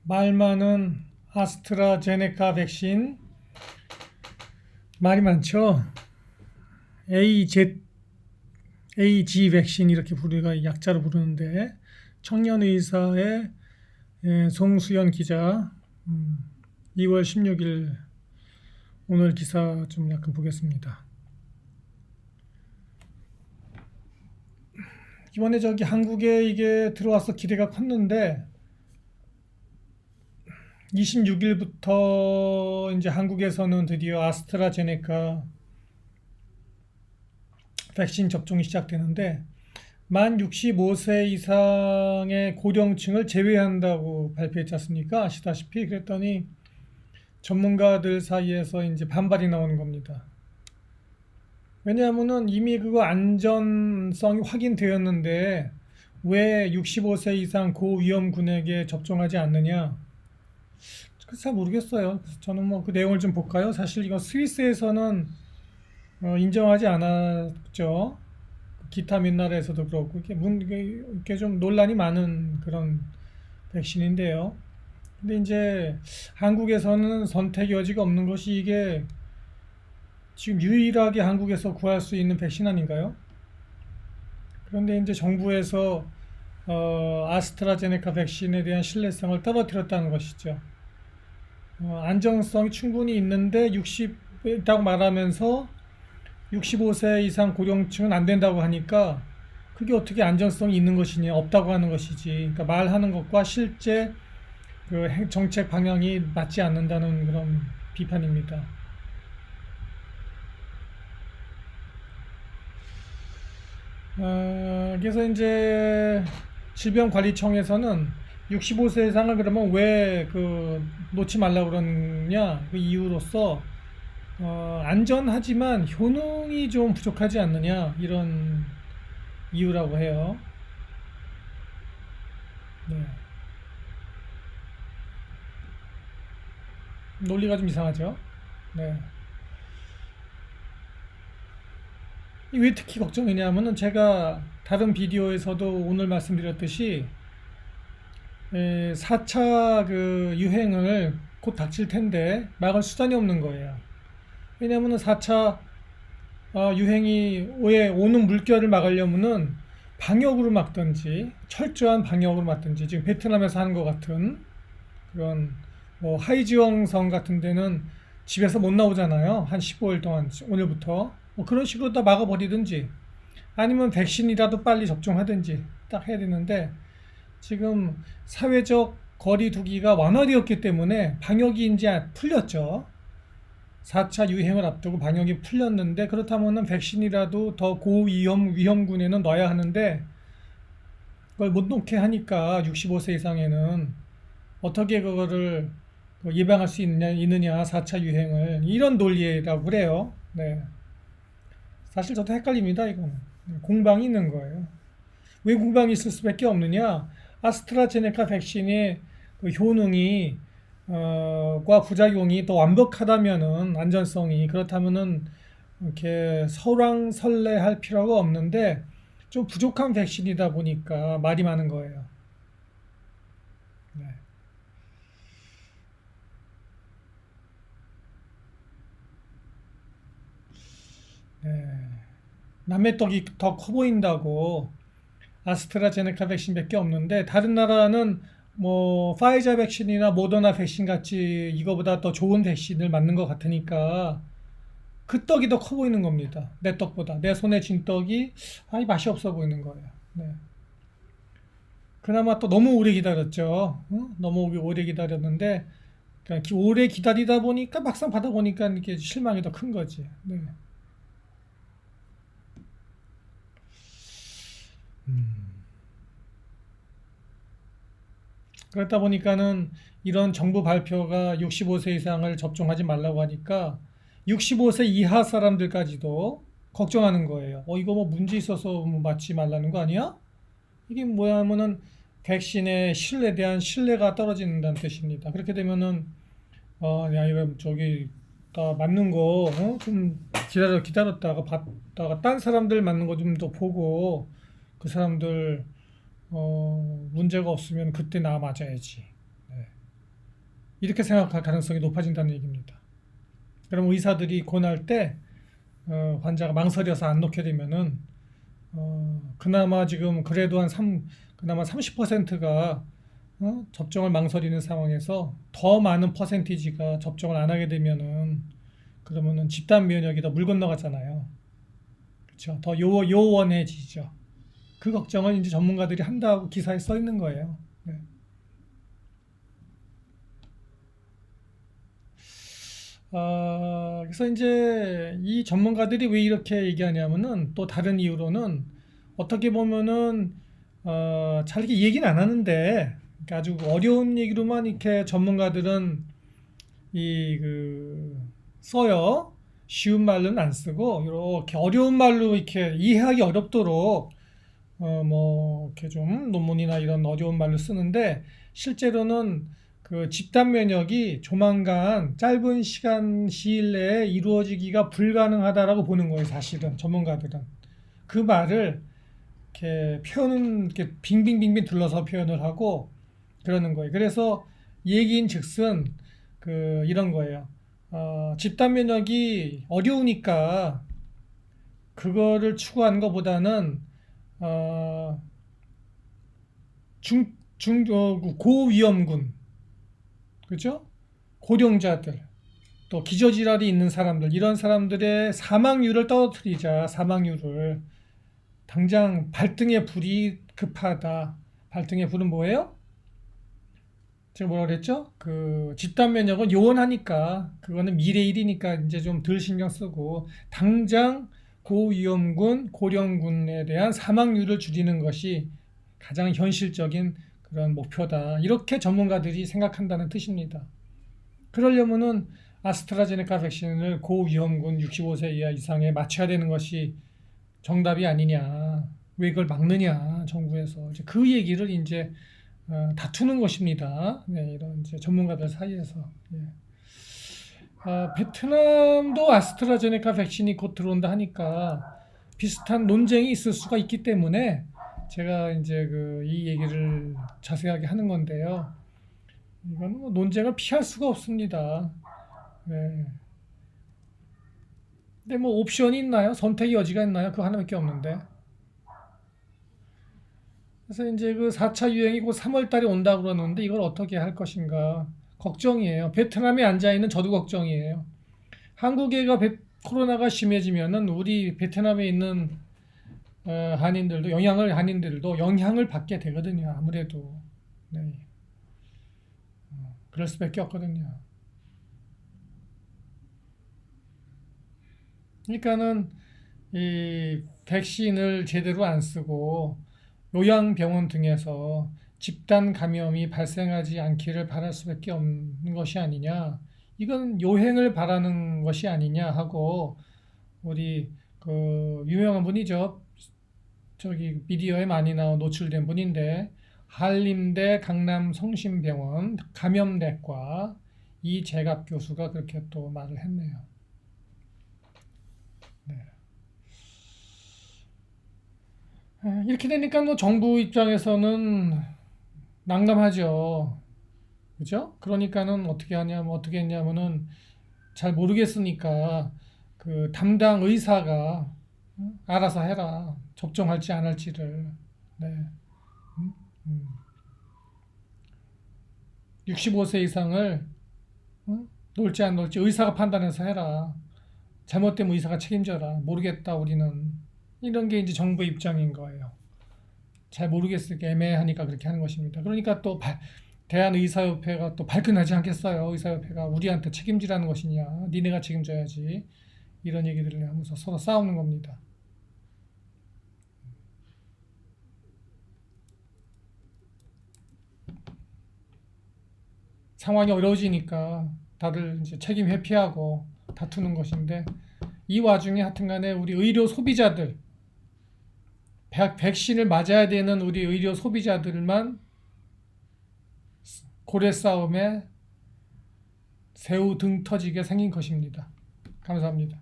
말 많은 아스트라제네카 백신, 말이 많죠. AG 백신 이렇게 우리가 약자로 부르는데, 청년 의사의 송수연 기자, 2월 16일 오늘 기사 좀 약간 보겠습니다. 이번에 저기 한국에 이게 들어와서 기대가 컸는데 26일부터 이제 한국에서는 드디어 아스트라제네카 백신 접종이 시작되는데 만 65세 이상의 고령층을 제외한다고 발표했지 않습니까? 아시다시피 그랬더니 전문가들 사이에서 이제 반발이 나오는 겁니다. 왜냐하면은 이미 그거 안전성이 확인되었는데 왜 65세 이상 고위험군에게 접종하지 않느냐? 그래서 잘 모르겠어요. 그래서 저는 뭐 그 내용을 좀 볼까요? 사실 이거 스위스에서는 인정하지 않았죠. 기타 몇 나라에서도 그렇고 이게 좀 논란이 많은 그런 백신인데요. 근데 이제 한국에서는 선택 여지가 없는 것이 이게 지금 유일하게 한국에서 구할 수 있는 백신 아닌가요? 그런데 이제 정부에서 아스트라제네카 백신에 대한 신뢰성을 떨어뜨렸다는 것이죠. 안정성이 충분히 있는데 60 있다고 말하면서 65세 이상 고령층은 안 된다고 하니까 그게 어떻게 안전성이 있는 것이냐 없다고 하는 것이지. 그러니까 말하는 것과 실제 그 정책 방향이 맞지 않는다는 그런 비판입니다. 그래서 이제 질병관리청에서는 65세 이상을 그러면 왜 그 놓지 말라고 그러느냐 그 이유로서 안전하지만 효능이 좀 부족하지 않느냐 이런 이유라고 해요. 네. 논리가 좀 이상하죠. 네. 왜 특히 걱정이냐면은 제가 다른 비디오에서도 오늘 말씀드렸듯이 4차 그 유행을 곧 닥칠 텐데 막을 수단이 없는 거예요. 왜냐면은 4차 유행이 왜 오는 물결을 막으려면은 방역으로 막든지 철저한 방역으로 막든지 지금 베트남에서 하는 것 같은 그런 뭐 하이지왕성 같은 데는 집에서 못 나오잖아요. 한 15일 동안 오늘부터 뭐 그런 식으로 다 막아버리든지 아니면 백신이라도 빨리 접종하든지 딱 해야 되는데 지금 사회적 거리 두기가 완화되었기 때문에 방역이 이제 풀렸죠. 4차 유행을 앞두고 방역이 풀렸는데 그렇다면은 백신이라도 더 위험군에는 넣어야 하는데 그걸 못 놓게 하니까 65세 이상에는 어떻게 그거를 예방할 수 있느냐 4차 유행을 이런 논리라고 그래요. 네. 사실 저도 헷갈립니다, 이거는. 공방이 있는 거예요. 왜 공방이 있을 수밖에 없느냐? 아스트라제네카 백신의 그 효능이 과 부작용이 더 완벽하다면은 안전성이 그렇다면은 이렇게 설왕설래할 필요가 없는데 좀 부족한 백신이다 보니까 말이 많은 거예요. 네. 네. 남의 떡이 더 커 보인다고 아스트라제네카 백신밖에 없는데 다른 나라는 뭐 파이자 백신이나 모더나 백신 같이 이거보다 더 좋은 백신을 맞는 것 같으니까 그 떡이 더 커 보이는 겁니다. 내 떡보다 내 손에 쥔 떡이 아니 맛이 없어 보이는 거예요. 네. 그나마 또 너무 오래 기다렸죠. 응? 너무 오래 기다렸는데 그러니까 오래 기다리다 보니까 막상 받아보니까 이게 실망이 더 큰 거지. 네. 그렇다 보니까는 이런 정부 발표가 65세 이상을 접종하지 말라고 하니까 65세 이하 사람들까지도 걱정하는 거예요. 이거 뭐 문제 있어서 뭐 맞지 말라는 거 아니야? 이게 뭐야 하면은 백신의 신뢰에 대한 신뢰가 떨어진다는 뜻입니다. 그렇게 되면은 야 이거 저기 다 맞는 거 좀 기다렸다가 봤다가 딴 사람들 맞는 거 좀 더 보고 그 사람들 문제가 없으면 그때 나 맞아야지. 네. 이렇게 생각할 가능성이 높아진다는 얘기입니다. 그럼 의사들이 권할 때 환자가 망설여서 안 놓게 되면은 그나마 지금 그래도 그나마 30%가 접종을 망설이는 상황에서 더 많은 퍼센티지가 접종을 안 하게 되면은 그러면은 집단 면역이 더 물 건너가잖아요. 그렇죠? 더 요원해지죠. 그 걱정을 이제 전문가들이 한다고 기사에 써 있는 거예요. 네. 그래서 이제 이 전문가들이 왜 이렇게 얘기하냐면은 또 다른 이유로는 어떻게 보면은 잘 이렇게 얘기는 안 하는데 그러니까 아주 어려운 얘기로만 이렇게 전문가들은 써요. 쉬운 말로는 안 쓰고 이렇게 어려운 말로 이렇게 이해하기 어렵도록 뭐 이렇게 좀 논문이나 이런 어려운 말로 쓰는데 실제로는 그 집단 면역이 조만간 짧은 시일 내에 이루어지기가 불가능하다라고 보는 거예요, 사실은 전문가들은. 그 말을 이렇게 표현은 이렇게 빙빙빙빙 둘러서 표현을 하고 그러는 거예요. 그래서 얘기인즉슨 이런 거예요. 집단 면역이 어려우니까 그거를 추구하는 것보다는 어, 고위험군, 그죠? 고령자들, 또 기저질환이 있는 사람들, 이런 사람들의 사망률을 떨어뜨리자, 사망률을. 당장 발등에 불이 급하다. 발등에 불은 뭐예요? 제가 뭐라 그랬죠? 집단 면역은 요원하니까, 그거는 미래 일이니까 이제 좀 덜 신경 쓰고, 당장 고위험군, 고령군에 대한 사망률을 줄이는 것이 가장 현실적인 그런 목표다. 이렇게 전문가들이 생각한다는 뜻입니다. 그러려면은 아스트라제네카 백신을 고위험군 65세 이하 이상에 맞춰야 되는 것이 정답이 아니냐. 왜 이걸 막느냐, 정부에서. 이제 그 얘기를 이제 다투는 것입니다. 네, 이런 이제 전문가들 사이에서. 예. 베트남도 아스트라제네카 백신이 곧 들어온다 하니까 비슷한 논쟁이 있을 수가 있기 때문에 제가 이제 이 얘기를 자세하게 하는 건데요. 이거는 뭐 논쟁을 피할 수가 없습니다. 네. 근데 뭐 옵션이 있나요? 선택의 여지가 있나요? 그거 하나밖에 없는데. 그래서 이제 4차 유행이 곧 3월 달에 온다고 그러는데 이걸 어떻게 할 것인가 걱정이에요. 베트남에 앉아 있는 저도 걱정이에요. 한국에가 코로나가 심해지면은 우리 베트남에 있는 한인들도 영향을 받게 되거든요. 아무래도. 네. 그럴 수밖에 없거든요. 그러니까는 이 백신을 제대로 안 쓰고 요양병원 등에서 집단 감염이 발생하지 않기를 바랄 수밖에 없는 것이 아니냐. 이건 요행을 바라는 것이 아니냐 하고 우리 유명한 분이죠. 저기 미디어에 많이 노출된 분인데 한림대 강남성심병원 감염내과 이재갑 교수가 그렇게 또 말을 했네요. 네. 이렇게 되니까 뭐 정부 입장에서는 난감하죠. 그죠? 그러니까는 어떻게 했냐면은 잘 모르겠으니까 담당 의사가 알아서 해라. 접종할지 안 할지를. 네. 음? 음. 65세 이상을 놓을지 안 놓을지 의사가 판단해서 해라. 잘못되면 의사가 책임져라. 모르겠다 우리는. 이런 게 이제 정부의 입장인 거예요. 잘 모르겠으니까 애매하니까 그렇게 하는 것입니다. 그러니까 또 대한의사협회가 또 발끈하지 않겠어요. 의사협회가 우리한테 책임지라는 것이냐. 니네가 책임져야지. 이런 얘기들을 하면서 서로 싸우는 겁니다. 상황이 어려워지니까 다들 이제 책임 회피하고 다투는 것인데 이 와중에 하여튼간에 우리 의료 소비자들 백신을 맞아야 되는 우리 의료 소비자들만 고래 싸움에 새우 등 터지게 생긴 것입니다. 감사합니다.